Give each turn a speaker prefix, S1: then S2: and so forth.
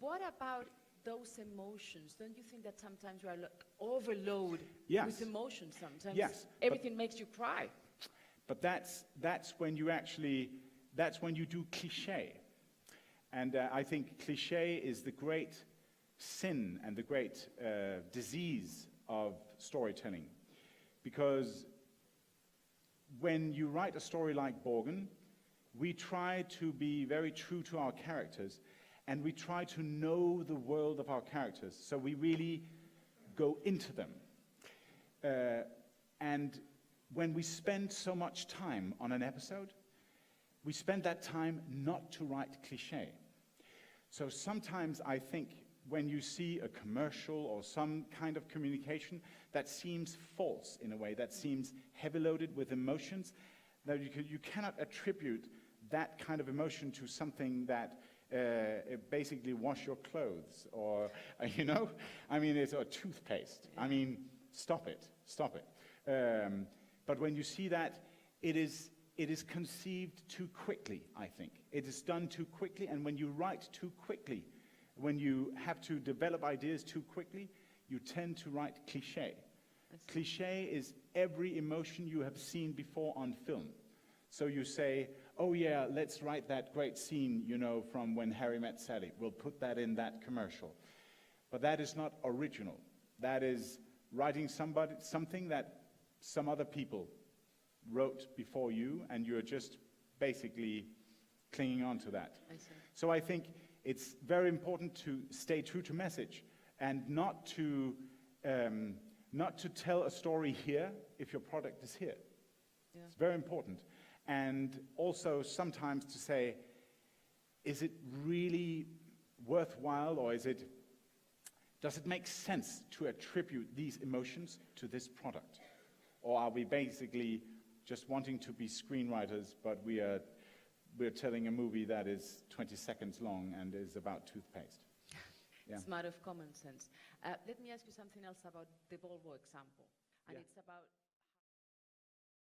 S1: what about those emotions? Don't you think that sometimes we are overloaded
S2: Yes.
S1: with emotions sometimes?
S2: Yes,
S1: Everything makes you cry.
S2: But that's when you do cliché. And I think cliché is the great sin and the great disease of storytelling. Because when you write a story like Borgen, we try to be very true to our characters, and we try to know the world of our characters. So we really go into them. And when we spend so much time on an episode, we spend that time not to write cliché. So sometimes I think when you see a commercial or some kind of communication that seems false in a way, that seems heavy-loaded with emotions, that you cannot attribute that kind of emotion to something that basically wash your clothes or, I mean, it's a toothpaste. I mean, stop it. But when you see that, it is conceived too quickly, I think. It is done too quickly, and when you write too quickly, when you have to develop ideas too quickly, you tend to write cliché. Cliché is every emotion you have seen before on film. So you say, oh yeah, let's write that great scene, from When Harry Met Sally. We'll put that in that commercial. But that is not original. That is writing something that some other people wrote before you, and you're just basically clinging on to that.
S1: I see.
S2: So I think it's very important to stay true to message and not to tell a story here if your product is here.
S1: Yeah.
S2: It's very important. And also sometimes to say, is it really worthwhile, or does it make sense to attribute these emotions to this product? Or are we basically just wanting to be screenwriters, but we're telling a movie that is 20 seconds long and is about toothpaste? Yeah.
S1: It's a matter of common sense. Let me ask you something else about the Volvo example. And
S2: Yeah.
S1: it's about